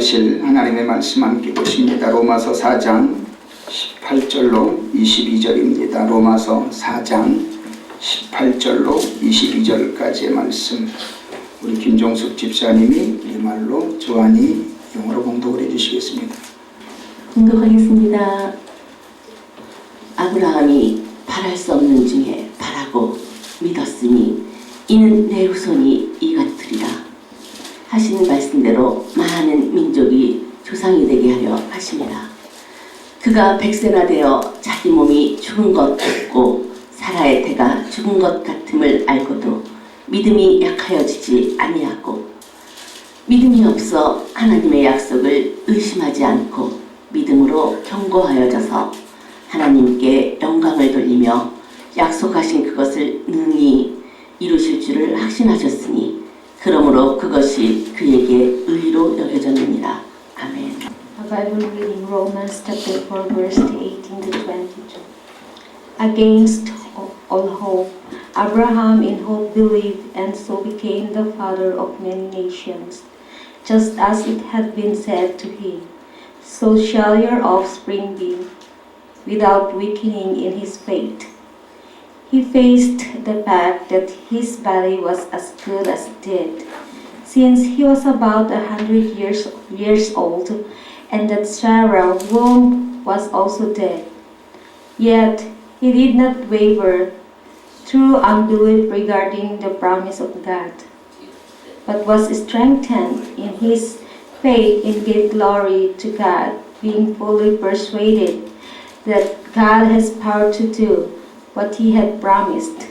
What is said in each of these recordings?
묵상하실 하나님의 말씀 함께 보십니다. 로마서 4장 18절로 22절입니다. 로마서 4장 18절로 22절까지의 말씀, 우리 김종숙 집사님이 우리말로, 조한이 영어로 봉독을 해주시겠습니다. 봉독하겠습니다. 아브라함이 바랄 수 없는 중에 바라고 믿었으니 이는 내 후손이 이같으리라 하신 말씀대로 많은 민족이 조상이 되게 하려 하심이라. 그가 100세나 되어 자기 몸이 죽은 것 같고 사라의 태가 죽은 것 같음을 알고도 믿음이 약하여지지 아니하고 믿음이 없어 하나님의 약속을 의심하지 않고 믿음으로 견고하여져서 하나님께 영광을 돌리며 약속하신 그것을 능히 이루실 줄을 확신하셨으니 그러므로 그것이 그에게 의로 여겨졌느니라. 아멘. A Bible reading, Romans chapter 4, verse 18 to 22. Against all hope, Abraham in hope believed, and so became the father of many nations, just as it had been said to him, so shall your offspring be, without weakening in his faith. He faced the fact that his body was as good as dead, since he was about 100 years old, and that Sarah's womb was also dead. Yet he did not waver through unbelief regarding the promise of God, but was strengthened in his faith and gave glory to God, being fully persuaded that God has power to do what he had promised.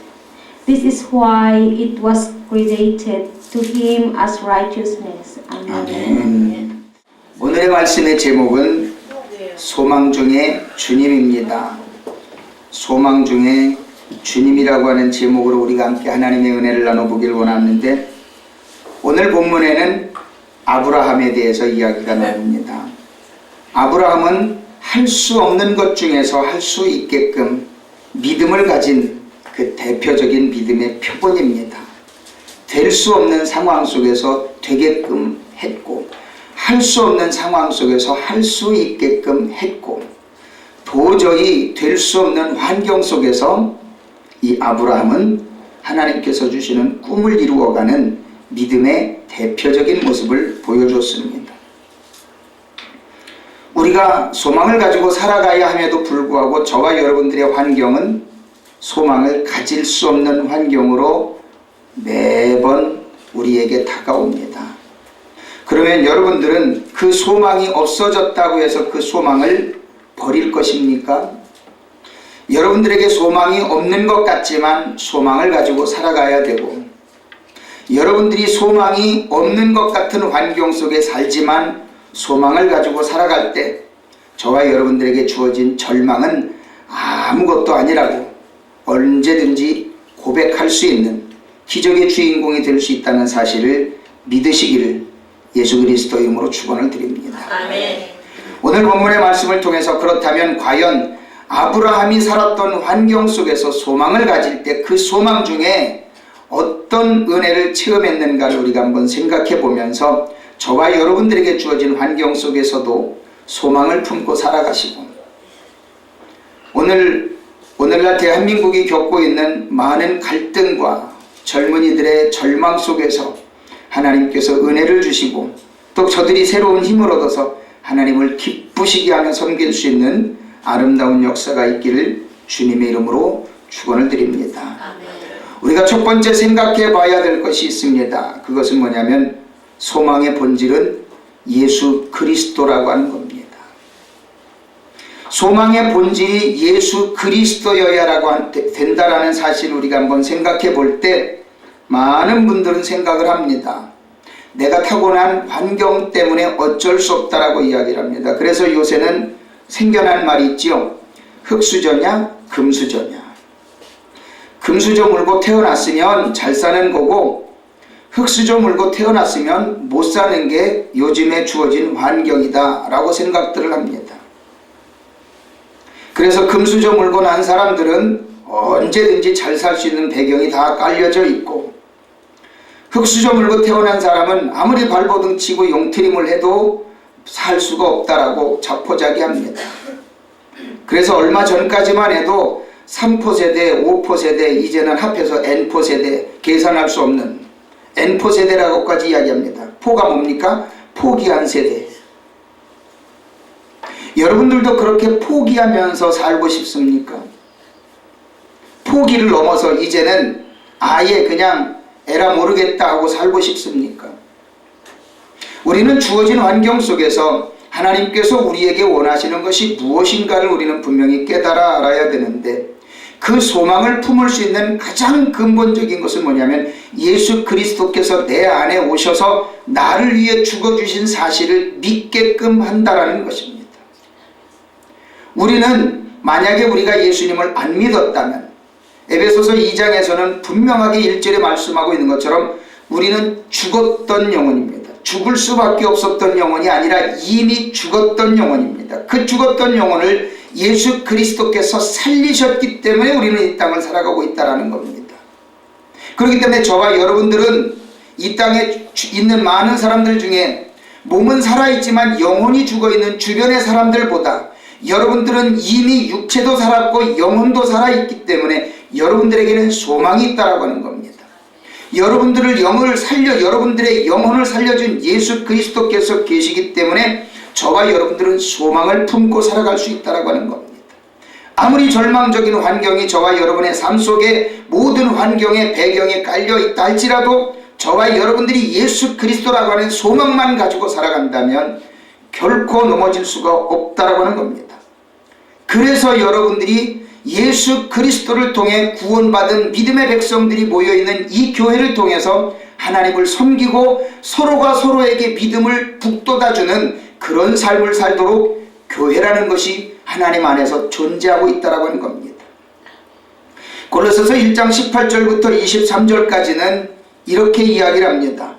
This is why it was credited to him as righteousness. 아멘. 오늘의 말씀의 제목은 소망 중에 주님입니다. 소망 중에 주님이라고 하는 제목으로 우리가 함께 하나님의 은혜를 나눠보길 원하는데, 오늘 본문에는 아브라함에 대해서 이야기가 나옵니다. 아브라함은 할 수 없는 것 중에서 할 수 있게끔 믿음을 가진 그 대표적인 믿음의 표본입니다. 될 수 없는 상황 속에서 되게끔 했고, 할 수 없는 상황 속에서 할 수 있게끔 했고, 도저히 될 수 없는 환경 속에서 이 아브라함은 하나님께서 주시는 꿈을 이루어가는 믿음의 대표적인 모습을 보여줬습니다. 우리가 소망을 가지고 살아가야 함에도 불구하고 저와 여러분들의 환경은 소망을 가질 수 없는 환경으로 매번 우리에게 다가옵니다. 그러면 여러분들은 그 소망이 없어졌다고 해서 그 소망을 버릴 것입니까? 여러분들에게 소망이 없는 것 같지만 소망을 가지고 살아가야 되고, 여러분들이 소망이 없는 것 같은 환경 속에 살지만 소망을 가지고 살아갈 때 저와 여러분들에게 주어진 절망은 아무것도 아니라고 언제든지 고백할 수 있는 기적의 주인공이 될 수 있다는 사실을 믿으시기를 예수 그리스도 이름으로 축원을 드립니다. 아멘. 오늘 본문의 말씀을 통해서 그렇다면 과연 아브라함이 살았던 환경 속에서 소망을 가질 때 그 소망 중에 어떤 은혜를 체험했는가를 우리가 한번 생각해 보면서 저와 여러분들에게 주어진 환경 속에서도 소망을 품고 살아가시고, 오늘날 대한민국이 겪고 있는 많은 갈등과 젊은이들의 절망 속에서 하나님께서 은혜를 주시고, 또 저들이 새로운 힘을 얻어서 하나님을 기쁘시게 하며 섬길 수 있는 아름다운 역사가 있기를 주님의 이름으로 축원을 드립니다. 아멘. 우리가 첫 번째 생각해 봐야 될 것이 있습니다. 그것은 뭐냐면 소망의 본질은 예수 그리스도라고 하는 겁니다. 소망의 본질이 예수 그리스도여야라고 된다라는 사실을 우리가 한번 생각해 볼 때 많은 분들은 생각을 합니다. 내가 타고난 환경 때문에 어쩔 수 없다라고 이야기를 합니다. 그래서 요새는 생겨난 말이 있죠. 흙수저냐 금수저냐. 금수저 물고 태어났으면 잘 사는 거고, 흙수저 물고 태어났으면 못 사는 게 요즘에 주어진 환경이다 라고 생각들을 합니다. 그래서 금수저 물고 난 사람들은 언제든지 잘 살 수 있는 배경이 다 깔려져 있고, 흙수저 물고 태어난 사람은 아무리 발버둥 치고 용트림을 해도 살 수가 없다라고 자포자기합니다. 그래서 얼마 전까지만 해도 3포 세대, 5포 세대, 이제는 합해서 N포 세대, 계산할 수 없는 N포 세대라고까지 이야기합니다. 포가 뭡니까? 포기한 세대. 여러분들도 그렇게 포기하면서 살고 싶습니까? 포기를 넘어서 이제는 아예 그냥 에라 모르겠다 하고 살고 싶습니까? 우리는 주어진 환경 속에서 하나님께서 우리에게 원하시는 것이 무엇인가를 우리는 분명히 깨달아 알아야 되는데, 그 소망을 품을 수 있는 가장 근본적인 것은 뭐냐면 예수 그리스도께서 내 안에 오셔서 나를 위해 죽어주신 사실을 믿게끔 한다라는 것입니다. 우리는 만약에 우리가 예수님을 안 믿었다면, 에베소서 2장에서는 분명하게 1절에 말씀하고 있는 것처럼 우리는 죽었던 영혼입니다. 죽을 수밖에 없었던 영혼이 아니라 이미 죽었던 영혼입니다. 그 죽었던 영혼을 예수 그리스도께서 살리셨기 때문에 우리는 이 땅을 살아가고 있다는 겁니다. 그렇기 때문에 저와 여러분들은 이 땅에 있는 많은 사람들 중에 몸은 살아있지만 영혼이 죽어있는 주변의 사람들보다 여러분들은 이미 육체도 살았고 영혼도 살아있기 때문에 여러분들에게는 소망이 있다라고 하는 겁니다. 여러분들의 영혼을 살려준 예수 그리스도께서 계시기 때문에 저와 여러분들은 소망을 품고 살아갈 수 있다라고 하는 겁니다. 아무리 절망적인 환경이 저와 여러분의 삶 속에 모든 환경의 배경에 깔려 있다 할지라도 저와 여러분들이 예수 그리스도라고 하는 소망만 가지고 살아간다면 결코 넘어질 수가 없다라고 하는 겁니다. 그래서 여러분들이 예수 그리스도를 통해 구원받은 믿음의 백성들이 모여있는 이 교회를 통해서 하나님을 섬기고 서로가 서로에게 믿음을 북돋아주는 그런 삶을 살도록 교회라는 것이 하나님 안에서 존재하고 있다고 하는 겁니다. 고린도서 1장 18절부터 23절까지는 이렇게 이야기를 합니다.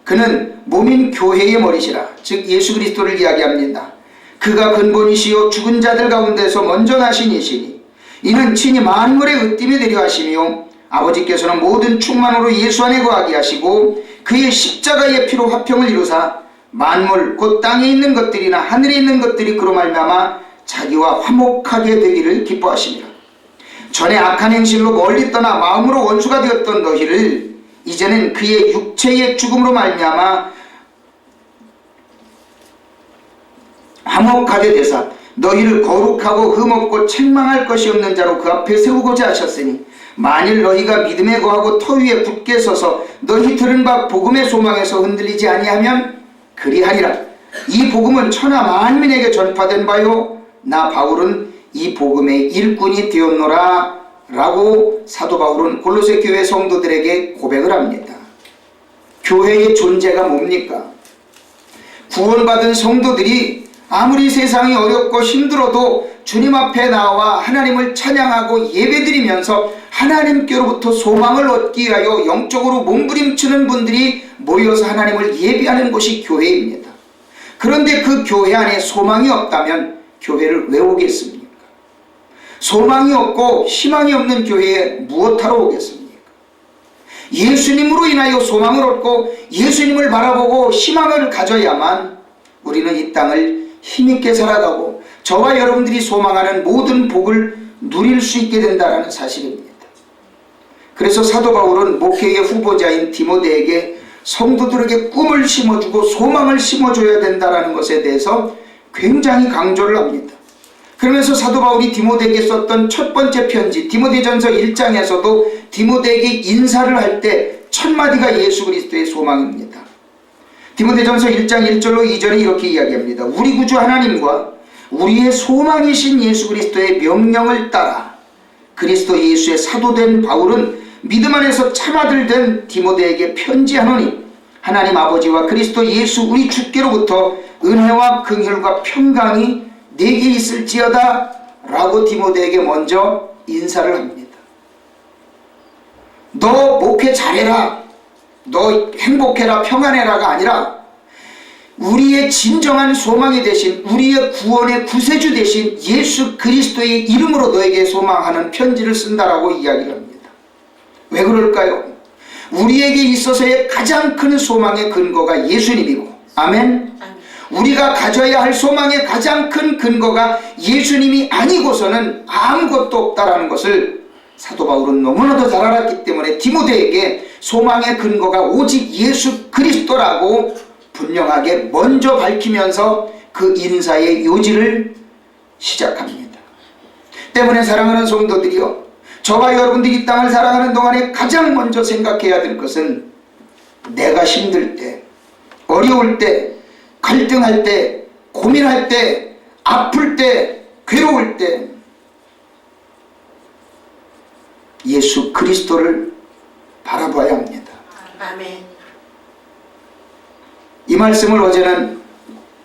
그는 몸인 교회의 머리시라, 즉 예수 그리스도를 이야기합니다. 그가 근본이시요 죽은 자들 가운데서 먼저 나신 이시니 이는 친히 만물의 으뜸이 되려 하시며 아버지께서는 모든 충만으로 예수 안에 거하게 하시고 그의 십자가의 피로 화평을 이루사 만물 곧 땅에 있는 것들이나 하늘에 있는 것들이 그로 말미암아 자기와 화목하게 되기를 기뻐하시니라. 전에 악한 행실로 멀리 떠나 마음으로 원수가 되었던 너희를 이제는 그의 육체의 죽음으로 말미암아 화목하게 되사 너희를 거룩하고 흠없고 책망할 것이 없는 자로 그 앞에 세우고자 하셨으니 만일 너희가 믿음에 거하고 터 위에 굳게 서서 너희 들은 바 복음의 소망에서 흔들리지 아니하면 그리하리라. 이 복음은 천하 만민에게 전파된 바요 나 바울은 이 복음의 일꾼이 되었노라 라고 사도 바울은 골로새 교회 성도들에게 고백을 합니다. 교회의 존재가 뭡니까? 구원받은 성도들이 아무리 세상이 어렵고 힘들어도 주님 앞에 나와 하나님을 찬양하고 예배드리면서 하나님께로부터 소망을 얻기 위하여 영적으로 몸부림치는 분들이 모여서 하나님을 예배하는 곳이 교회입니다. 그런데 그 교회 안에 소망이 없다면 교회를 왜 오겠습니까? 소망이 없고 희망이 없는 교회에 무엇하러 오겠습니까? 예수님으로 인하여 소망을 얻고 예수님을 바라보고 희망을 가져야만 우리는 이 땅을 힘있게 살아가고 저와 여러분들이 소망하는 모든 복을 누릴 수 있게 된다는 사실입니다. 그래서 사도 바울은 목회의 후보자인 디모데에게 성도들에게 꿈을 심어주고 소망을 심어줘야 된다는 것에 대해서 굉장히 강조를 합니다. 그러면서 사도 바울이 디모데에게 썼던 첫 번째 편지 디모데전서 1장에서도 디모데에게 인사를 할 때 첫 마디가 예수 그리스도의 소망입니다. 디모데전서 1장 1절로 2절에 이렇게 이야기합니다. 우리 구주 하나님과 우리의 소망이신 예수 그리스도의 명령을 따라 그리스도 예수의 사도된 바울은 믿음 안에서 참아들 된 디모데에게 편지하노니 하나님 아버지와 그리스도 예수 우리 주께로부터 은혜와 긍휼과 평강이 내게 있을지어다 라고 디모데에게 먼저 인사를 합니다. 너 목회 잘해라, 너 행복해라, 평안해라가 아니라 우리의 진정한 소망이 되신 우리의 구원의 구세주 되신 예수 그리스도의 이름으로 너에게 소망하는 편지를 쓴다라고 이야기를 합니다. 왜 그럴까요? 우리에게 있어서의 가장 큰 소망의 근거가 예수님이고, 아멘. 우리가 가져야 할 소망의 가장 큰 근거가 예수님이 아니고서는 아무것도 없다라는 것을 사도 바울은 너무나도 잘 알았기 때문에 디모데에게 소망의 근거가 오직 예수 그리스도라고 분명하게 먼저 밝히면서 그 인사의 요지를 시작합니다. 때문에 사랑하는 성도들이여, 저와 여러분들이 이 땅을 살아가는 동안에 가장 먼저 생각해야 될 것은 내가 힘들 때, 어려울 때, 갈등할 때, 고민할 때, 아플 때, 괴로울 때 예수 그리스도를 바라봐야 합니다. 아멘. 이 말씀을 어제는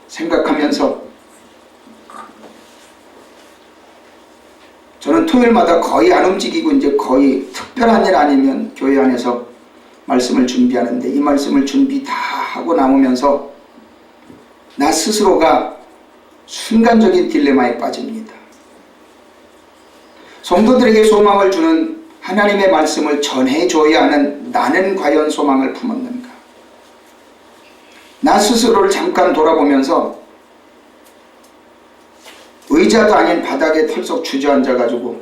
생각하면서 저는 토요일마다 거의 안 움직이고 이제 거의 특별한 일 아니면 교회 안에서 말씀을 준비하는데, 이 말씀을 준비 다 하고 나오면서 나 스스로가 순간적인 딜레마에 빠집니다. 성도들에게 소망을 주는 하나님의 말씀을 전해줘야 하는 나는 과연 소망을 품었는가? 나 스스로를 잠깐 돌아보면서 의자도 아닌 바닥에 털썩 주저앉아가지고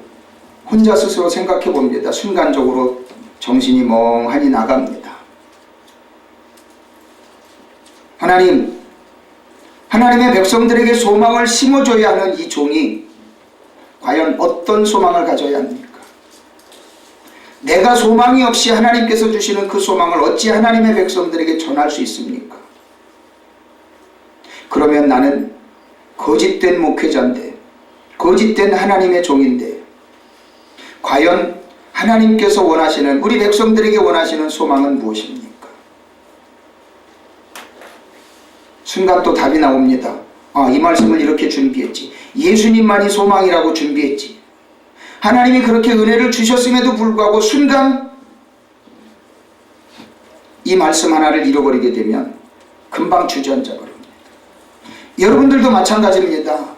혼자 스스로 생각해 봅니다. 순간적으로 정신이 멍하니 나갑니다. 하나님의 백성들에게 소망을 심어줘야 하는 이 종이 과연 어떤 소망을 가져야 합니까? 내가 소망이 없이 하나님께서 주시는 그 소망을 어찌 하나님의 백성들에게 전할 수 있습니까? 그러면 나는 거짓된 목회자인데, 거짓된 하나님의 종인데, 과연 하나님께서 원하시는, 우리 백성들에게 원하시는 소망은 무엇입니까? 순간 또 답이 나옵니다. 이 말씀을 이렇게 준비했지. 예수님만이 소망이라고 준비했지. 하나님이 그렇게 은혜를 주셨음에도 불구하고 순간 이 말씀 하나를 잃어버리게 되면 금방 주저앉아 버립니다. 여러분들도 마찬가지입니다.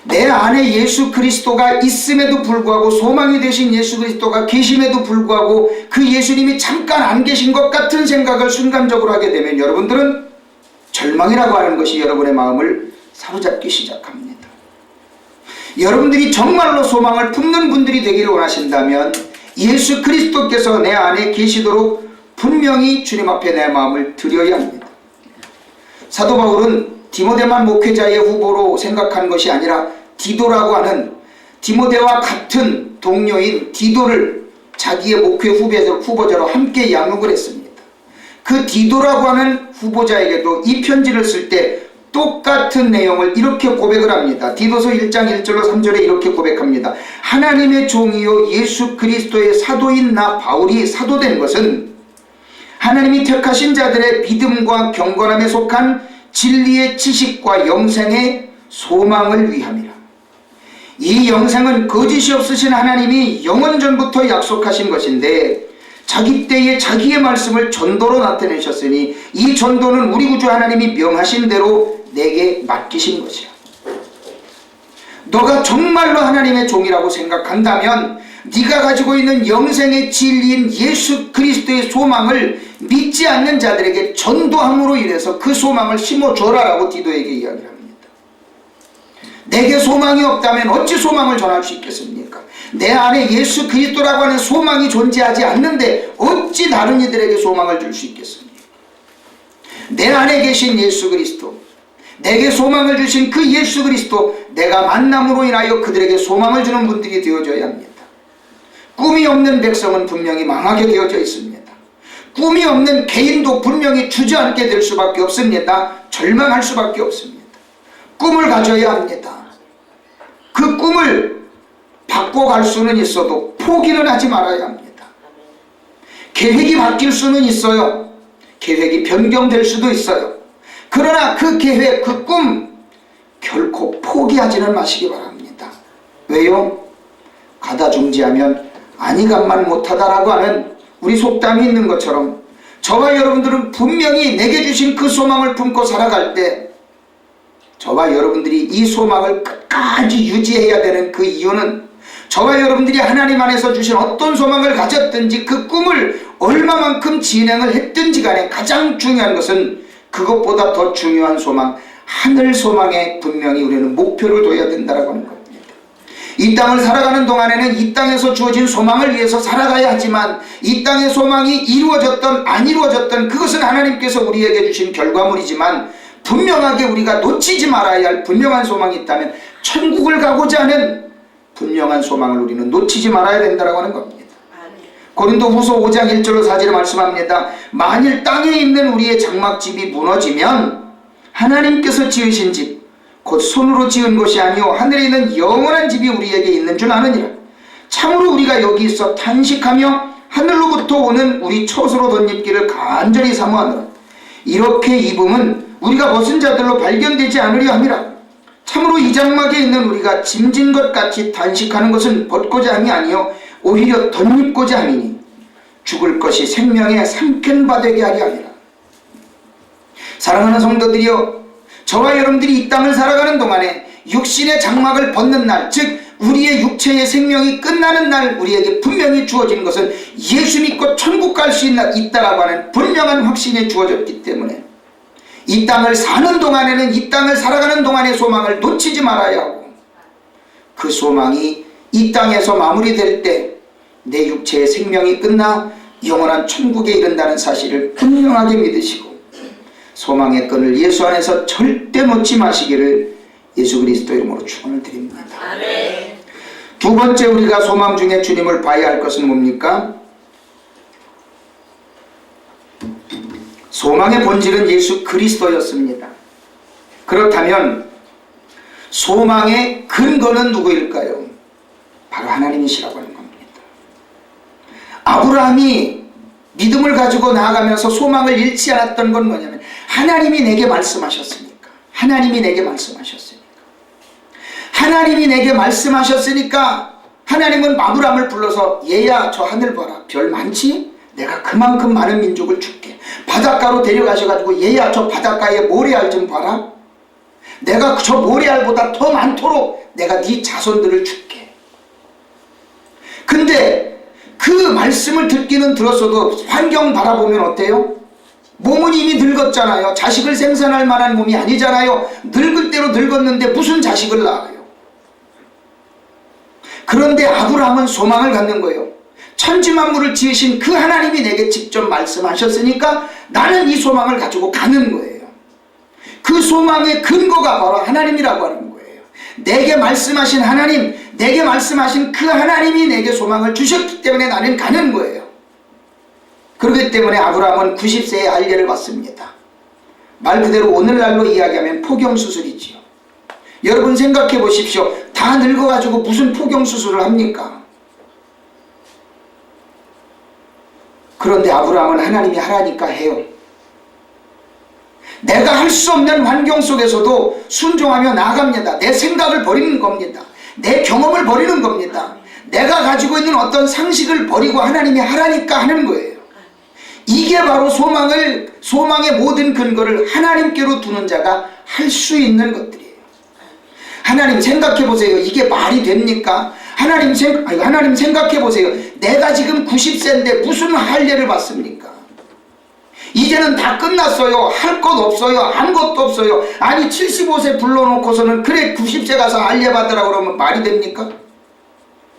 내 안에 예수 그리스도가 있음에도 불구하고, 소망이 되신 예수 그리스도가 계심에도 불구하고 그 예수님이 잠깐 안 계신 것 같은 생각을 순간적으로 하게 되면 여러분들은 절망이라고 하는 것이 여러분의 마음을 사로잡기 시작합니다. 여러분들이 정말로 소망을 품는 분들이 되기를 원하신다면 예수 그리스도께서 내 안에 계시도록 분명히 주님 앞에 내 마음을 드려야 합니다. 사도 바울은 디모데만 목회자의 후보로 생각한 것이 아니라 디도라고 하는 디모데와 같은 동료인 디도를 자기의 목회 후보자로 함께 양육을 했습니다. 그 디도라고 하는 후보자에게도 이 편지를 쓸 때 똑같은 내용을 이렇게 고백을 합니다. 디도서 1장 1절로 3절에 이렇게 고백합니다. 하나님의 종이요 예수 그리스도의 사도인 나 바울이 사도된 것은 하나님이 택하신 자들의 믿음과 경건함에 속한 진리의 지식과 영생의 소망을 위함이라. 이 영생은 거짓이 없으신 하나님이 영원전부터 약속하신 것인데 자기 때에 자기의 말씀을 전도로 나타내셨으니 이 전도는 우리 구주 하나님이 명하신 대로 내게 맡기신 것이야. 너가 정말로 하나님의 종이라고 생각한다면 네가 가지고 있는 영생의 진리인 예수 그리스도의 소망을 믿지 않는 자들에게 전도함으로 인해서 그 소망을 심어줘라라고 디도에게 이야기를 합니다. 내게 소망이 없다면 어찌 소망을 전할 수 있겠습니까? 내 안에 예수 그리스도라고 하는 소망이 존재하지 않는데 어찌 다른 이들에게 소망을 줄 수 있겠습니까? 내 안에 계신 예수 그리스도, 내게 소망을 주신 그 예수 그리스도, 내가 만남으로 인하여 그들에게 소망을 주는 분들이 되어져야 합니다. 꿈이 없는 백성은 분명히 망하게 되어져 있습니다. 꿈이 없는 개인도 분명히 주저앉게 될 수밖에 없습니다. 절망할 수밖에 없습니다. 꿈을 가져야 합니다. 그 꿈을 바꿔갈 수는 있어도 포기는 하지 말아야 합니다. 계획이 바뀔 수는 있어요. 계획이 변경될 수도 있어요. 그러나 그 계획, 그 꿈 결코 포기하지는 마시기 바랍니다. 왜요? 가다 중지하면 아니감만 못하다라고 하는 우리 속담이 있는 것처럼 저와 여러분들은 분명히 내게 주신 그 소망을 품고 살아갈 때 저와 여러분들이 이 소망을 끝까지 유지해야 되는 그 이유는 저와 여러분들이 하나님 안에서 주신 어떤 소망을 가졌든지 그 꿈을 얼마만큼 진행을 했든지 간에 가장 중요한 것은 그것보다 더 중요한 소망, 하늘 소망에 분명히 우리는 목표를 둬야 된다고 하는 겁니다. 이 땅을 살아가는 동안에는 이 땅에서 주어진 소망을 위해서 살아가야 하지만 이 땅의 소망이 이루어졌던 안 이루어졌던 그것은 하나님께서 우리에게 주신 결과물이지만 분명하게 우리가 놓치지 말아야 할 분명한 소망이 있다면 천국을 가고자 하는 분명한 소망을 우리는 놓치지 말아야 된다고 하는 겁니다. 고린도후서 5장 1절로 4절에 말씀합니다. 만일 땅에 있는 우리의 장막집이 무너지면 하나님께서 지으신 집 곧 손으로 지은 것이 아니요 하늘에 있는 영원한 집이 우리에게 있는 줄 아느니라. 참으로 우리가 여기 있어 탄식하며 하늘로부터 오는 우리 처소로 덧입기를 간절히 사모하노라. 이렇게 입음은 우리가 벗은 자들로 발견되지 않으려 함이라. 참으로 이 장막에 있는 우리가 짐진 것 같이 단식하는 것은 벗고자 함이 아니요 오히려 덧입고자 함이니 죽을 것이 생명의 삼ken바 되게 하려 함이라. 사랑하는 성도들이여, 저와 여러분들이 이 땅을 살아가는 동안에 육신의 장막을 벗는 날, 즉 우리의 육체의 생명이 끝나는 날 우리에게 분명히 주어진 것은 예수 믿고 천국 갈 수 있다라고 하는 분명한 확신이 주어졌기 때문에 이 땅을 사는 동안에는 이 땅을 살아가는 동안의 소망을 놓치지 말아야 하고, 그 소망이 이 땅에서 마무리될 때 내 육체의 생명이 끝나 영원한 천국에 이른다는 사실을 분명하게 믿으시고 소망의 끈을 예수 안에서 절대 놓지 마시기를 예수 그리스도 이름으로 축원을 드립니다. 아멘. 두 번째, 우리가 소망 중에 주님을 봐야 할 것은 뭡니까? 소망의 본질은 예수 그리스도였습니다. 그렇다면 소망의 근거는 누구일까요? 바로 하나님이시라고 하는 겁니다. 아브라함이 믿음을 가지고 나아가면서 소망을 잃지 않았던 건 뭐냐면 하나님이 내게 말씀하셨으니까. 하나님이 내게 말씀하셨으니까. 하나님이 내게 말씀하셨으니까 하나님은 아브라함을 불러서 얘야 저 하늘 봐라. 별 많지? 내가 그만큼 많은 민족을 줄게. 바닷가로 데려가셔가지고 얘야 저 바닷가에 모래알 좀 봐라. 내가 저 모래알보다 더 많도록 내가 네 자손들을 줄게. 근데 그 말씀을 듣기는 들었어도 환경 바라보면 어때요? 몸은 이미 늙었잖아요. 자식을 생산할 만한 몸이 아니잖아요. 늙을 대로 늙었는데 무슨 자식을 낳아요? 그런데 아브라함은 소망을 갖는 거예요. 천지만물을 지으신 그 하나님이 내게 직접 말씀하셨으니까 나는 이 소망을 가지고 가는 거예요. 그 소망의 근거가 바로 하나님이라고 하는 거예요. 내게 말씀하신 하나님, 내게 말씀하신 그 하나님이 내게 소망을 주셨기 때문에 나는 가는 거예요. 그렇기 때문에 아브라함은 90세에 할례를 받습니다. 말 그대로 오늘날로 이야기하면 포경수술이지요. 여러분 생각해 보십시오. 다 늙어가지고 무슨 포경수술을 합니까? 그런데 아브라함은 하나님이 하라니까 해요. 내가 할 수 없는 환경 속에서도 순종하며 나아갑니다. 내 생각을 버리는 겁니다. 내 경험을 버리는 겁니다. 내가 가지고 있는 어떤 상식을 버리고 하나님이 하라니까 하는 거예요. 이게 바로 소망의 모든 근거를 하나님께로 두는 자가 할 수 있는 것들이에요. 하나님 생각해 보세요. 이게 말이 됩니까? 하나님 생각해 보세요. 내가 지금 90세인데 무슨 할례를 받습니까? 이제는 다 끝났어요. 할 것 없어요. 아무것도 없어요. 아니 75세 불러놓고서는 그래 90세 가서 할례 받으라고 그러면 말이 됩니까?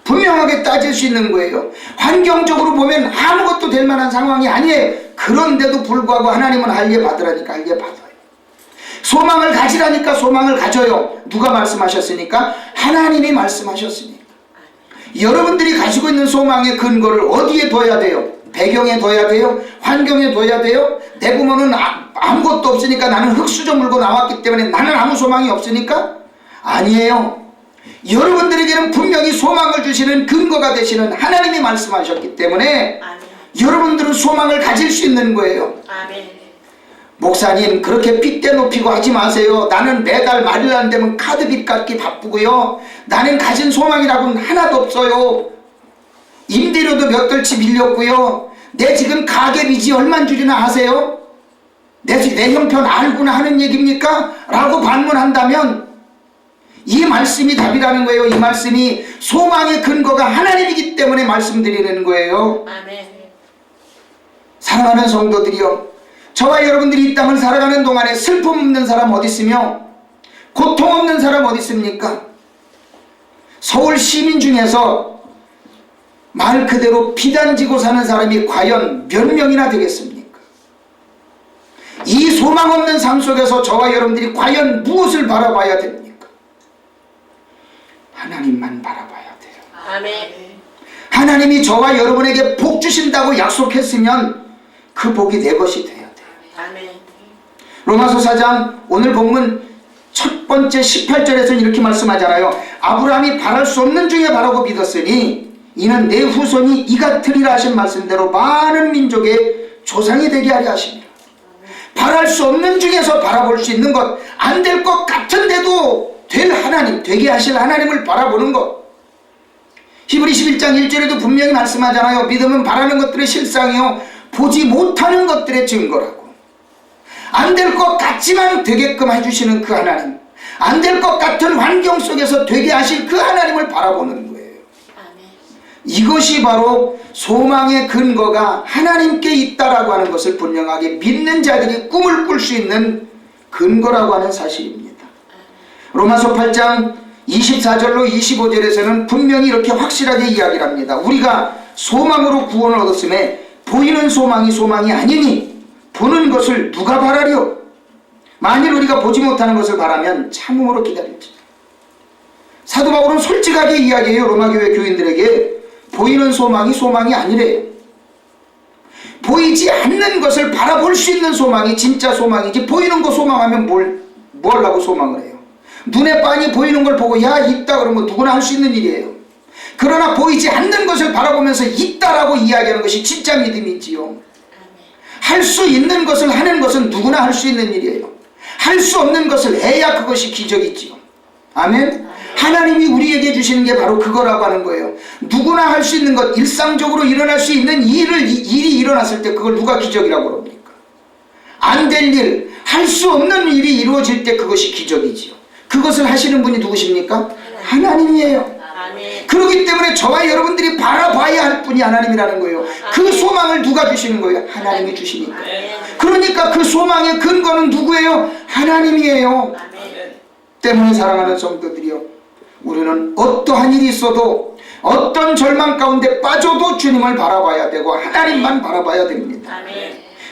분명하게 따질 수 있는 거예요. 환경적으로 보면 아무것도 될 만한 상황이 아니에요. 그런데도 불구하고 하나님은 할례 받으라니까 할례 받아요. 소망을 가지라니까 소망을 가져요. 누가 말씀하셨으니까? 하나님이 말씀하셨으니까. 여러분들이 가지고 있는 소망의 근거를 어디에 둬야 돼요? 배경에 둬야 돼요? 환경에 둬야 돼요? 내 부모는 아무것도 없으니까 나는 흙수저 물고 나왔기 때문에 나는 아무 소망이 없으니까? 아니에요. 여러분들에게는 분명히 소망을 주시는 근거가 되시는 하나님이 말씀하셨기 때문에 아멘. 여러분들은 소망을 가질 수 있는 거예요. 아멘. 목사님 그렇게 핏대 높이고 하지 마세요. 나는 매달 말일날 되면 카드빚 갚기 바쁘고요. 나는 가진 소망이라고는 하나도 없어요. 임대료도 몇 달치 밀렸고요. 내 지금 가계 빚이 얼만 줄이나 아세요? 내 형편 알구나 하는 얘기입니까? 라고 반문한다면 이 말씀이 답이라는 거예요. 이 말씀이 소망의 근거가 하나님이기 때문에 말씀드리는 거예요. 아멘. 사랑하는 성도들이여, 저와 여러분들이 이 땅을 살아가는 동안에 슬픔 없는 사람 어디 있으며 고통 없는 사람 어디 있습니까? 서울 시민 중에서 말 그대로 피단지고 사는 사람이 과연 몇 명이나 되겠습니까? 이 소망 없는 삶 속에서 저와 여러분들이 과연 무엇을 바라봐야 됩니까? 하나님만 바라봐야 돼요. 아멘. 하나님이 저와 여러분에게 복 주신다고 약속했으면 그 복이 내 것이 돼야 돼요. 아멘. 로마서 4장 오늘 본문 첫 번째 18절에서는 이렇게 말씀하잖아요. 아브라함이 바랄 수 없는 중에 바라고 믿었으니 이는 내 후손이 이 같으리라 하신 말씀대로 많은 민족의 조상이 되게 하려 하십니다. 바랄 수 없는 중에서 바라볼 수 있는 것, 안 될 것 같은데도 될 하나님, 되게 하실 하나님을 바라보는 것. 히브리 11장 1절에도 분명히 말씀하잖아요. 믿음은 바라는 것들의 실상이요 보지 못하는 것들의 증거라고. 안 될 것 같지만 되게끔 해주시는 그 하나님, 안 될 것 같은 환경 속에서 되게 하실 그 하나님을 바라보는 거예요. 아멘. 이것이 바로 소망의 근거가 하나님께 있다라고 하는 것을 분명하게 믿는 자들이 꿈을 꿀 수 있는 근거라고 하는 사실입니다. 로마서 8장 24절로 25절에서는 분명히 이렇게 확실하게 이야기를 합니다. 우리가 소망으로 구원을 얻었음에 보이는 소망이 소망이 아니니 보는 것을 누가 바라리요? 만일 우리가 보지 못하는 것을 바라면 참음으로 기다릴지. 사도 바울은 솔직하게 이야기해요. 로마교회 교인들에게 보이는 소망이 소망이 아니래요. 보이지 않는 것을 바라볼 수 있는 소망이 진짜 소망이지, 보이는 거 소망하면 뭘 하려고 소망을 해요. 눈에 빤히 보이는 걸 보고 야 있다 그러면 누구나 할 수 있는 일이에요. 그러나 보이지 않는 것을 바라보면서 있다라고 이야기하는 것이 진짜 믿음이지요. 할 수 있는 것을 하는 것은 누구나 할 수 있는 일이에요. 할 수 없는 것을 해야 그것이 기적이지요. 아멘. 하나님이 우리에게 주시는 게 바로 그거라고 하는 거예요. 누구나 할 수 있는 것, 일상적으로 일어날 수 있는 일이 일어났을 때 그걸 누가 기적이라고 그럽니까? 안 될 일, 할 수 없는 일이 이루어질 때 그것이 기적이지요. 그것을 하시는 분이 누구십니까? 하나님이에요. 그렇기 때문에 저와 여러분들이 바라봐야 할 분이 하나님이라는 거예요. 그 소망을 누가 주시는 거예요? 하나님이 주시니까. 그러니까 그 소망의 근거는 누구예요? 하나님이에요. 때문에 사랑하는 성도들이요, 우리는 어떠한 일이 있어도 어떤 절망 가운데 빠져도 주님을 바라봐야 되고 하나님만 바라봐야 됩니다.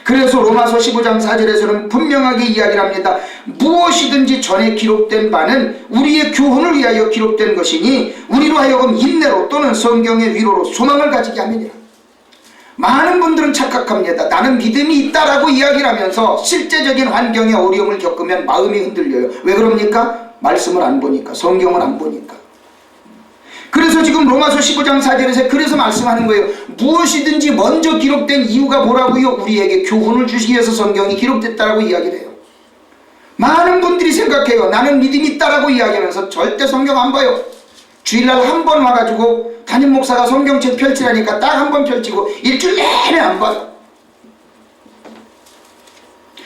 그래서 로마서 15장 4절에서는 분명하게 이야기를 합니다. 무엇이든지 전에 기록된 바는 우리의 교훈을 위하여 기록된 것이니 우리로 하여금 인내로 또는 성경의 위로로 소망을 가지게 함이니라. 많은 분들은 착각합니다. 나는 믿음이 있다라고 이야기를 하면서 실제적인 환경에 어려움을 겪으면 마음이 흔들려요. 왜 그럽니까? 말씀을 안 보니까, 성경을 안 보니까. 그래서 지금 로마서 15장 4절에서 그래서 말씀하는 거예요. 무엇이든지 먼저 기록된 이유가 뭐라고요? 우리에게 교훈을 주시기 위해서 성경이 기록됐다라고 이야기를 해요. 많은 분들이 생각해요. 나는 믿음이 있다라고 이야기하면서 절대 성경 안 봐요. 주일날 한 번 와가지고 담임 목사가 성경책 펼치라니까 딱 한 번 펼치고 일주일 내내 안 봐요.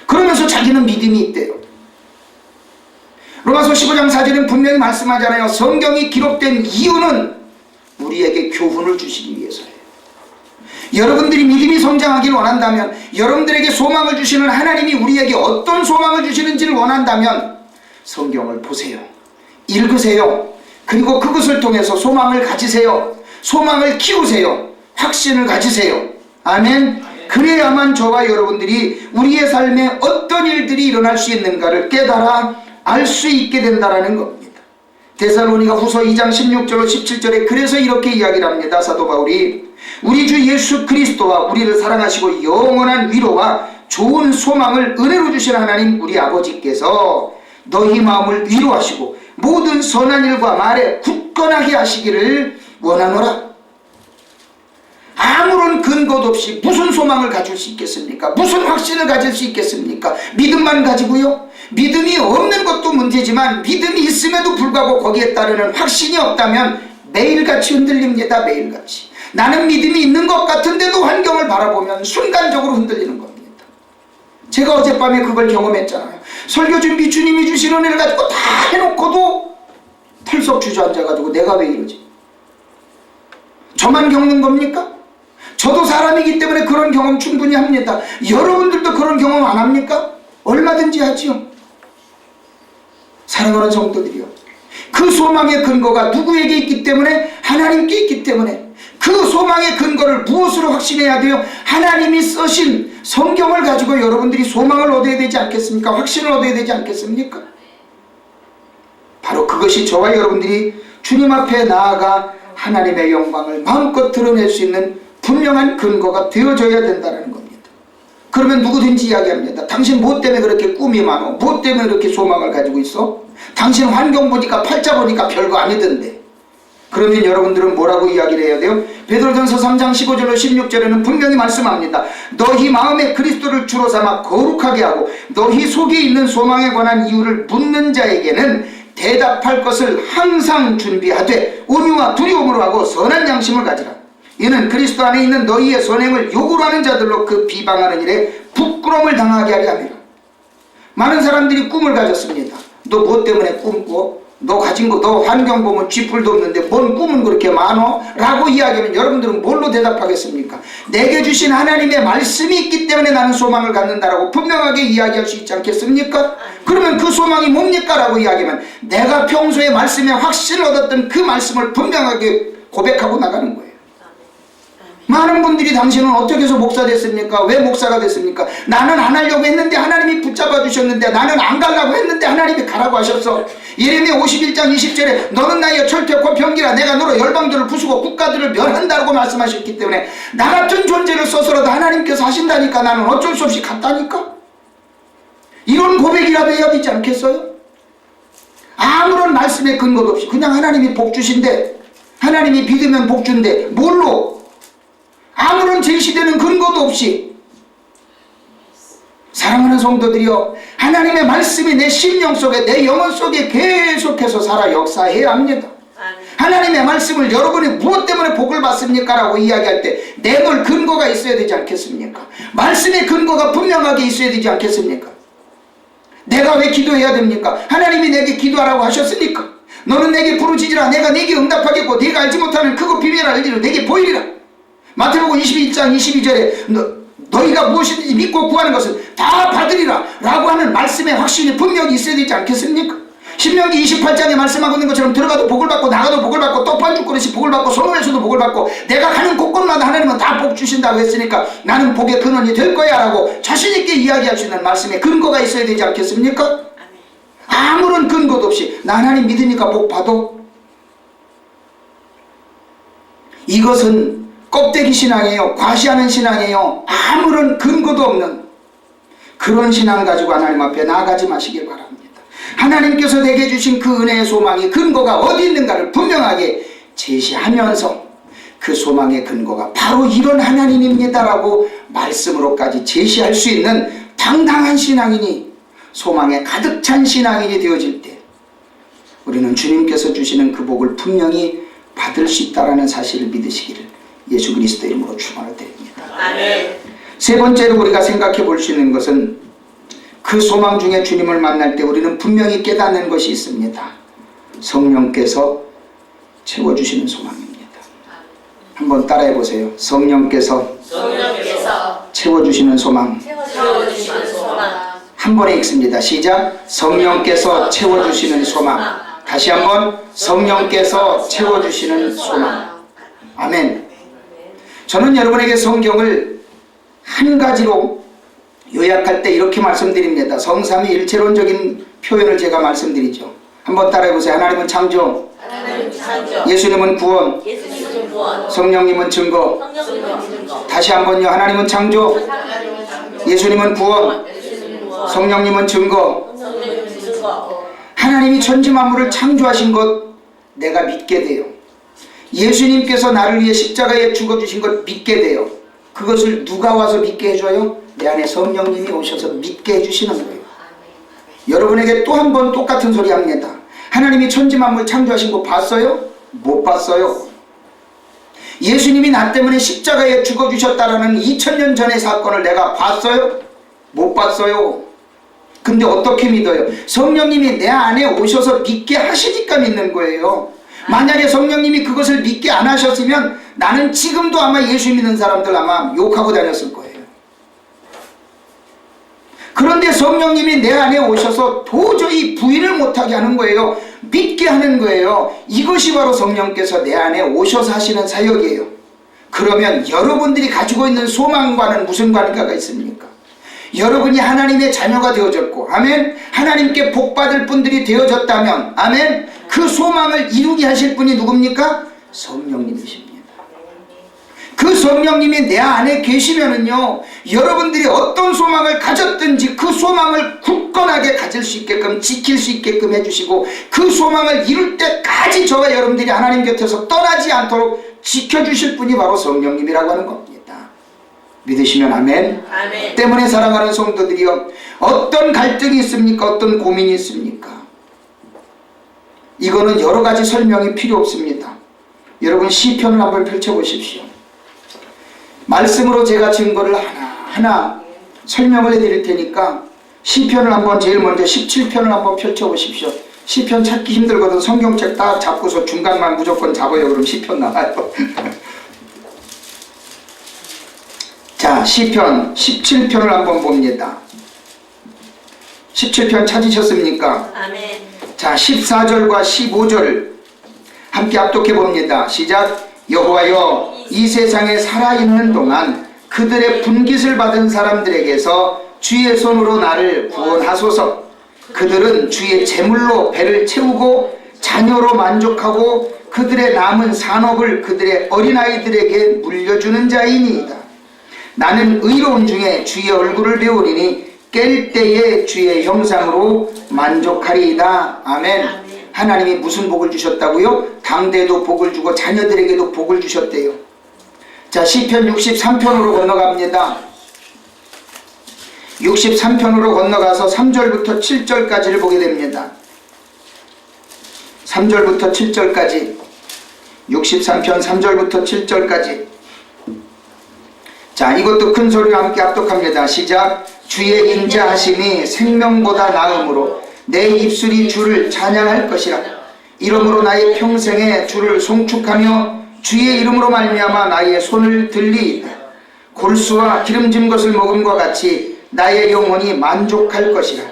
그러면서 자기는 믿음이 있대요. 로마서 15장 4절은 분명히 말씀하잖아요. 성경이 기록된 이유는 우리에게 교훈을 주시기 위해서예요. 여러분들이 믿음이 성장하길 원한다면, 여러분들에게 소망을 주시는 하나님이 우리에게 어떤 소망을 주시는지를 원한다면 성경을 보세요. 읽으세요. 그리고 그것을 통해서 소망을 가지세요. 소망을 키우세요. 확신을 가지세요. 아멘. 그래야만 저와 여러분들이 우리의 삶에 어떤 일들이 일어날 수 있는가를 깨달아 알 수 있게 된다는 겁니다. 데살로니가 후서 2장 16절로 17절에 그래서 이렇게 이야기를 합니다. 사도 바울이 우리 주 예수 그리스도와 우리를 사랑하시고 영원한 위로와 좋은 소망을 은혜로 주신 하나님 우리 아버지께서 너희 마음을 위로하시고 모든 선한 일과 말에 굳건하게 하시기를 원하노라. 아무런 근거도 없이 무슨 소망을 가질 수 있겠습니까? 무슨 확신을 가질 수 있겠습니까? 믿음만 가지고요. 믿음이 없는 것도 문제지만 믿음이 있음에도 불구하고 거기에 따르는 확신이 없다면 매일같이 흔들립니다. 매일같이. 나는 믿음이 있는 것 같은데도 환경을 바라보면 순간적으로 흔들리는 겁니다. 제가 어젯밤에 그걸 경험했잖아요. 설교 준비 주님이 주신 은혜를 가지고 다 해놓고도 털썩 주저앉아가지고 내가 왜 이러지? 저만 겪는 겁니까? 저도 사람이기 때문에 그런 경험 충분히 합니다. 여러분들도 그런 경험 안 합니까? 얼마든지 하지요. 사랑하는 성도들이요, 그 소망의 근거가 누구에게 있기 때문에? 하나님께 있기 때문에 그 소망의 근거를 무엇으로 확신해야 돼요? 하나님이 쓰신 성경을 가지고 여러분들이 소망을 얻어야 되지 않겠습니까? 확신을 얻어야 되지 않겠습니까? 바로 그것이 저와 여러분들이 주님 앞에 나아가 하나님의 영광을 마음껏 드러낼 수 있는 분명한 근거가 되어져야 된다는 겁니다. 그러면 누구든지 이야기합니다. 당신 뭐 때문에 그렇게 꿈이 많어? 뭐 때문에 그렇게 소망을 가지고 있어? 당신 환경 보니까 팔자 보니까 별거 아니던데. 그러면 여러분들은 뭐라고 이야기를 해야 돼요? 베드로전서 3장 15절로 16절에는 분명히 말씀합니다. 너희 마음에 그리스도를 주로 삼아 거룩하게 하고 너희 속에 있는 소망에 관한 이유를 묻는 자에게는 대답할 것을 항상 준비하되 온유와 두려움으로 하고 선한 양심을 가지라. 이는 그리스도 안에 있는 너희의 선행을 요구로 하는 자들로 그 비방하는 일에 부끄러움을 당하게 하려 함이라. 많은 사람들이 꿈을 가졌습니다. 너 뭐 때문에 꿈꿔? 너 가진 거, 너 환경 보면 쥐뿔도 없는데 뭔 꿈은 그렇게 많어? 라고 이야기하면 여러분들은 뭘로 대답하겠습니까? 내게 주신 하나님의 말씀이 있기 때문에 나는 소망을 갖는다라고 분명하게 이야기할 수 있지 않겠습니까? 그러면 그 소망이 뭡니까? 라고 이야기하면 내가 평소에 말씀에 확신을 얻었던 그 말씀을 분명하게 고백하고 나가는 거예요. 많은 분들이 당신은 어떻게 해서 목사 됐습니까? 왜 목사가 됐습니까? 나는 안 하려고 했는데 하나님이 붙잡아 주셨는데, 나는 안 가려고 했는데 하나님이 가라고 하셨어. 예레미야 51장 20절에 너는 나의 철퇴코 병기라, 내가 너로 열방들을 부수고 국가들을 멸한다고 말씀하셨기 때문에 나 같은 존재를 써서라도 하나님께서 하신다니까 나는 어쩔 수 없이 갔다니까. 이런 고백이라도 해야 되지 않겠어요? 아무런 말씀의 근거도 없이 그냥 하나님이 복 주신대, 하나님이 믿으면 복 준대, 뭘로? 아무런 제시되는 근거도 없이. 사랑하는 성도들이여, 하나님의 말씀이 내 심령 속에, 내 영혼 속에 계속해서 살아 역사해야 합니다. 하나님의 말씀을 여러분이 무엇 때문에 복을 받습니까? 라고 이야기할 때 내놓을 근거가 있어야 되지 않겠습니까? 말씀의 근거가 분명하게 있어야 되지 않겠습니까? 내가 왜 기도해야 됩니까? 하나님이 내게 기도하라고 하셨으니까. 너는 내게 부르짖으라, 내가 네게 응답하겠고 네가 알지 못하는 크고 비밀한 일을 내게 보이리라. 마태복음 22장 22절에 너희가 무엇이든지 믿고 구하는 것은 다 받으리라 라고 하는 말씀의 확신이 분명히 있어야 되지 않겠습니까? 신명기 28장에 말씀하고 있는 것처럼 들어가도 복을 받고 나가도 복을 받고 또 반죽그릇이 복을 받고 소금에서도 복을 받고 내가 가는 곳곳마다 하나님은 다 복 주신다고 했으니까 나는 복의 근원이 될 거야 라고 자신있게 이야기할 수 있는 말씀의 근거가 있어야 되지 않겠습니까? 아무런 근거도 없이 나 하나님 믿으니까 복 받아. 이것은 껍데기 신앙이에요. 과시하는 신앙이에요. 아무런 근거도 없는 그런 신앙 가지고 하나님 앞에 나아가지 마시길 바랍니다. 하나님께서 내게 주신 그 은혜의 소망이 근거가 어디 있는가를 분명하게 제시하면서 그 소망의 근거가 바로 이런 하나님입니다라고 말씀으로까지 제시할 수 있는 당당한 신앙인이, 소망에 가득 찬 신앙인이 되어질 때 우리는 주님께서 주시는 그 복을 분명히 받을 수 있다는 사실을 믿으시기를 예수 그리스도 이름으로 축원을 드립니다. 아멘. 세 번째로 우리가 생각해 볼 수 있는 것은 그 소망 중에 주님을 만날 때 우리는 분명히 깨닫는 것이 있습니다. 성령께서 채워주시는 소망입니다. 한번 따라해 보세요. 성령께서 채워주시는 소망. 한 번에 읽습니다. 시작. 성령께서 채워주시는 소망. 다시 한번. 성령께서 채워주시는 소망. 아멘. 저는 여러분에게 성경을 한 가지로 요약할 때 이렇게 말씀드립니다. 성삼위 일체론적인 표현을 제가 말씀드리죠. 한번 따라해보세요. 하나님은 창조, 예수님은 구원, 성령님은 증거. 다시 한번요. 하나님은 창조, 예수님은 구원, 성령님은 증거. 하나님이 천지 만물을 창조하신 것 내가 믿게 돼요. 예수님께서 나를 위해 십자가에 죽어주신 것 믿게 돼요. 그것을 누가 와서 믿게 해줘요? 내 안에 성령님이 오셔서 믿게 해주시는 거예요. 여러분에게 또 한 번 똑같은 소리 합니다. 하나님이 천지 만물 창조하신 거 봤어요? 못 봤어요. 예수님이 나 때문에 십자가에 죽어주셨다라는 2000년 전의 사건을 내가 봤어요? 못 봤어요. 근데 어떻게 믿어요? 성령님이 내 안에 오셔서 믿게 하시니까 믿는 거예요. 만약에 성령님이 그것을 믿게 안 하셨으면 나는 지금도 아마 예수 믿는 사람들 아마 욕하고 다녔을 거예요. 그런데 성령님이 내 안에 오셔서 도저히 부인을 못하게 하는 거예요. 믿게 하는 거예요. 이것이 바로 성령께서 내 안에 오셔서 하시는 사역이에요. 그러면 여러분들이 가지고 있는 소망과는 무슨 관계가 있습니까? 여러분이 하나님의 자녀가 되어졌고, 아멘, 하나님께 복받을 분들이 되어졌다면, 아멘, 그 소망을 이루게 하실 분이 누굽니까? 성령님이십니다. 그 성령님이 내 안에 계시면은요, 여러분들이 어떤 소망을 가졌든지 그 소망을 굳건하게 가질 수 있게끔, 지킬 수 있게끔 해주시고, 그 소망을 이룰 때까지 저와 여러분들이 하나님 곁에서 떠나지 않도록 지켜주실 분이 바로 성령님이라고 하는 겁니다. 믿으시면 아멘. 아멘. 때문에 사랑하는 성도들이요, 어떤 갈등이 있습니까? 어떤 고민이 있습니까? 이거는 여러 가지 설명이 필요 없습니다. 여러분 시편을 한번 펼쳐보십시오. 말씀으로 제가 증거를 하나하나 설명을 해드릴 테니까 시편을 한번 제일 먼저 17편을 한번 펼쳐보십시오. 시편 찾기 힘들거든. 성경책 딱 잡고서 중간만 무조건 잡아요. 그럼 시편 나와요. 자, 시편 17편을 한번 봅니다. 17편 찾으셨습니까? 아멘. 자, 14절과 15절 함께 합독해 봅니다. 시작. 여호와여, 이 세상에 살아있는 동안 그들의 분깃을 받은 사람들에게서 주의 손으로 나를 구원하소서. 그들은 주의 재물로 배를 채우고 자녀로 만족하고 그들의 남은 산업을 그들의 어린아이들에게 물려주는 자이니이다. 나는 의로움 중에 주의 얼굴을 배우리니 깰 때에 주의 형상으로 만족하리이다. 아멘. 아멘. 하나님이 무슨 복을 주셨다고요? 당대도 복을 주고 자녀들에게도 복을 주셨대요. 자, 시편 63편으로 건너갑니다. 63편으로 건너가서 3절부터 7절까지를 보게 됩니다. 3절부터 7절까지, 63편 3절부터 7절까지. 자, 이것도 큰 소리로 함께 합독합니다. 시작. 주의 인자하심이 생명보다 나음으로 내 입술이 주를 찬양할 것이라. 이러므로 나의 평생에 주를 송축하며 주의 이름으로 말미암아 나의 손을 들리이다. 골수와 기름진 것을 먹음과 같이 나의 영혼이 만족할 것이라.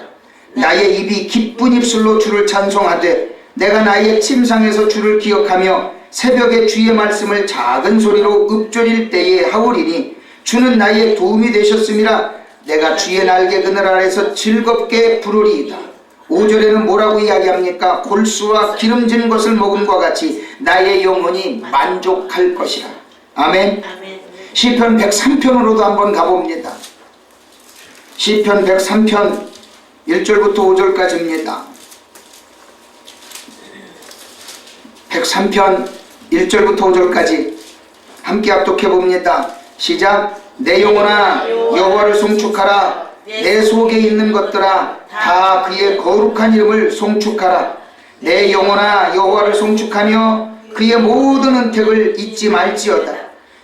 나의 입이 기쁜 입술로 주를 찬송하되 내가 나의 침상에서 주를 기억하며 새벽에 주의 말씀을 작은 소리로 읊조릴 때에 하오리니 주는 나의 도움이 되셨음이라. 내가 주의 날개 그늘 아래서 즐겁게 부르리이다. 5절에는 뭐라고 이야기합니까? 골수와 기름진 것을 먹음과 같이 나의 영혼이 만족할 것이라. 아멘. 아멘. 시편 103편으로도 한번 가봅니다. 시편 103편 1절부터 5절까지입니다. 103편 1절부터 5절까지 함께 합독해 봅니다. 시작. 내 영혼아 여호와를 송축하라. 내 속에 있는 것들아 다 그의 거룩한 이름을 송축하라. 내 영혼아 여호와를 송축하며 그의 모든 은택을 잊지 말지어다.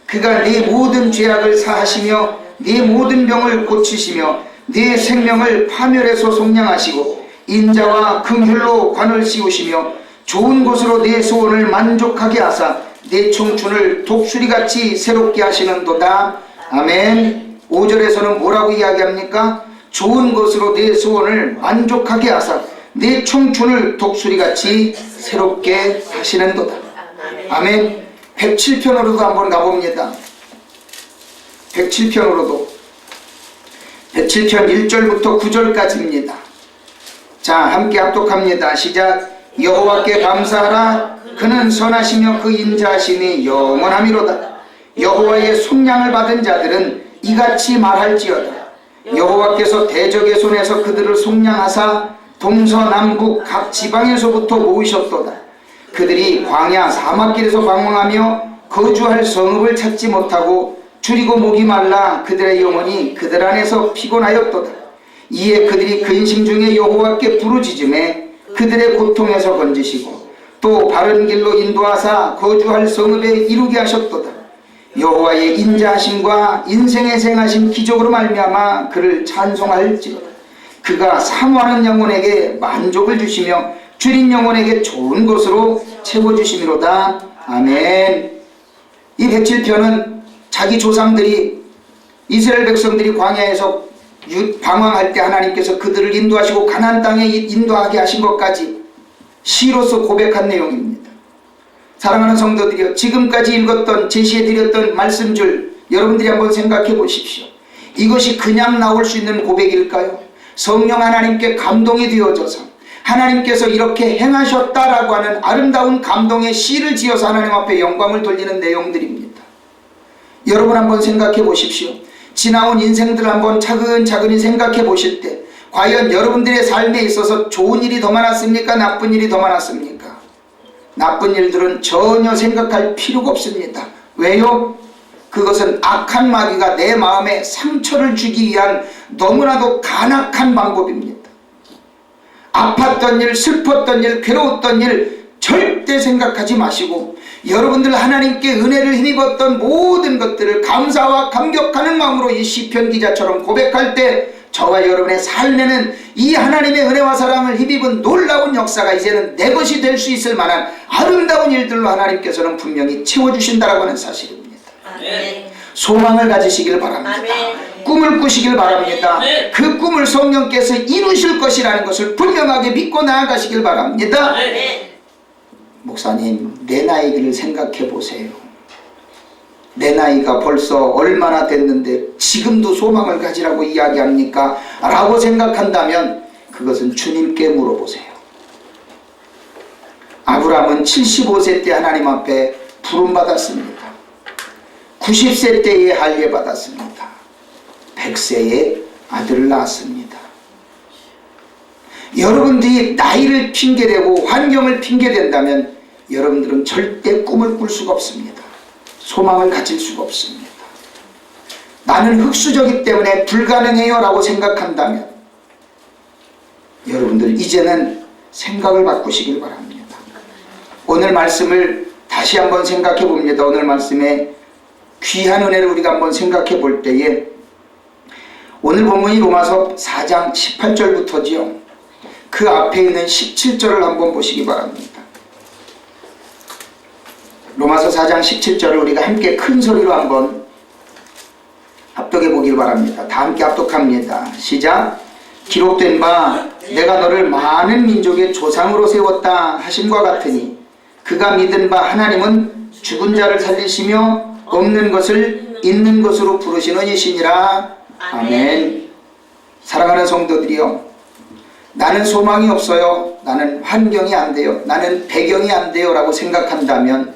그가 네 모든 죄악을 사하시며 네 모든 병을 고치시며 네 생명을 파멸에서 속량하시고 인자와 긍휼로 관을 씌우시며 좋은 곳으로 네 소원을 만족하게 하사 네 청춘을 독수리같이 새롭게 하시는도다. 아멘. 5절에서는 뭐라고 이야기합니까? 좋은 것으로 내 소원을 만족하게 하사 내 청춘을 독수리같이 새롭게 하시는도다. 아멘. 107편으로도 한번 가봅니다. 107편으로도 107편 1절부터 9절까지입니다. 자, 함께 합독합니다. 시작. 여호와께 감사하라. 그는 선하시며 그 인자하심이 영원하미로다. 여호와의 속량을 받은 자들은 이같이 말할지어다. 여호와께서 대적의 손에서 그들을 속량하사 동서남북 각 지방에서부터 모으셨도다. 그들이 광야 사막길에서 방황하며 거주할 성읍을 찾지 못하고 줄이고 목이 말라 그들의 영혼이 그들 안에서 피곤하였도다. 이에 그들이 근심 중에 여호와께 부르짖음에 그들의 고통에서 건지시고 또 바른 길로 인도하사 거주할 성읍에 이루게 하셨도다. 여호와의 인자하심과 인생의 생하심 기적으로 말미암아 그를 찬송할지로다. 그가 사모하는 영혼에게 만족을 주시며 주님 영혼에게 좋은 것으로 채워주심이로다. 아멘. 이 107편은 자기 조상들이 이스라엘 백성들이 광야에서 방황할 때 하나님께서 그들을 인도하시고 가나안 땅에 인도하게 하신 것까지 시로서 고백한 내용입니다. 사랑하는 성도들이여, 지금까지 읽었던 제시해드렸던 말씀줄 여러분들이 한번 생각해 보십시오. 이것이 그냥 나올 수 있는 고백일까요? 성령 하나님께 감동이 되어져서 하나님께서 이렇게 행하셨다라고 하는 아름다운 감동의 시를 지어서 하나님 앞에 영광을 돌리는 내용들입니다. 여러분 한번 생각해 보십시오. 지나온 인생들 한번 차근차근히 생각해 보실 때 과연 여러분들의 삶에 있어서 좋은 일이 더 많았습니까? 나쁜 일이 더 많았습니까? 나쁜 일들은 전혀 생각할 필요가 없습니다. 왜요? 그것은 악한 마귀가 내 마음에 상처를 주기 위한 너무나도 간악한 방법입니다. 아팠던 일, 슬펐던 일, 괴로웠던 일 절대 생각하지 마시고 여러분들 하나님께 은혜를 힘입었던 모든 것들을 감사와 감격하는 마음으로 이 시편 기자처럼 고백할 때 저와 여러분의 삶에는 이 하나님의 은혜와 사랑을 힘입은 놀라운 역사가 이제는 내 것이 될 수 있을 만한 아름다운 일들로 하나님께서는 분명히 채워주신다라고 하는 사실입니다. 아멘. 소망을 가지시길 바랍니다. 아멘. 꿈을 꾸시길 바랍니다. 아멘. 그 꿈을 성령께서 이루실 것이라는 것을 분명하게 믿고 나아가시길 바랍니다. 아멘. 목사님, 내 나이를 생각해 보세요. 내 나이가 벌써 얼마나 됐는데 지금도 소망을 가지라고 이야기합니까? 라고 생각한다면 그것은 주님께 물어보세요. 아브라함은 75세 때 하나님 앞에 부름받았습니다. 90세 때에 할례받았습니다. 100세에 아들을 낳았습니다. 여러분들이 나이를 핑계대고 환경을 핑계댄다면 여러분들은 절대 꿈을 꿀 수가 없습니다. 소망을 가질 수가 없습니다. 나는 흙수저기 때문에 불가능해요 라고 생각한다면 여러분들 이제는 생각을 바꾸시길 바랍니다. 오늘 말씀을 다시 한번 생각해 봅니다. 오늘 말씀에 귀한 은혜를 우리가 한번 생각해 볼 때에 오늘 본문이 로마서 4장 18절부터지요. 그 앞에 있는 17절을 한번 보시기 바랍니다. 로마서 4장 17절을 우리가 함께 큰 소리로 한번 합독해 보길 바랍니다. 다 함께 합독합니다. 시작. 기록된 바 내가 너를 많은 민족의 조상으로 세웠다 하심과 같으니 그가 믿은 바 하나님은 죽은 자를 살리시며 없는 것을 있는 것으로 부르시는 이시니라. 아멘. 사랑하는 성도들이여, 나는 소망이 없어요, 나는 환경이 안 돼요, 나는 배경이 안 돼요 라고 생각한다면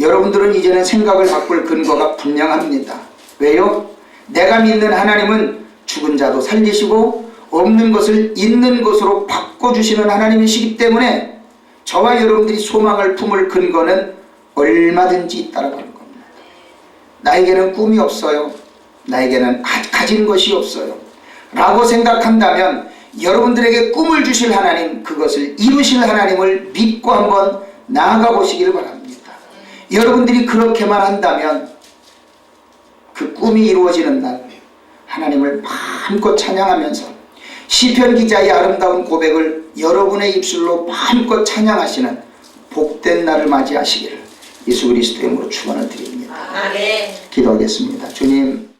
여러분들은 이제는 생각을 바꿀 근거가 분명합니다. 왜요? 내가 믿는 하나님은 죽은 자도 살리시고 없는 것을 있는 것으로 바꿔주시는 하나님이시기 때문에 저와 여러분들이 소망을 품을 근거는 얼마든지 있다는 겁니다. 나에게는 꿈이 없어요, 나에게는 가진 것이 없어요 라고 생각한다면 여러분들에게 꿈을 주실 하나님, 그것을 이루실 하나님을 믿고 한번 나아가 보시기를 바랍니다. 여러분들이 그렇게만 한다면 그 꿈이 이루어지는 날 하나님을 마음껏 찬양하면서 시편 기자의 아름다운 고백을 여러분의 입술로 마음껏 찬양하시는 복된 날을 맞이하시기를 예수 그리스도의 이름으로 축원을 드립니다. 아멘. 기도하겠습니다. 주님,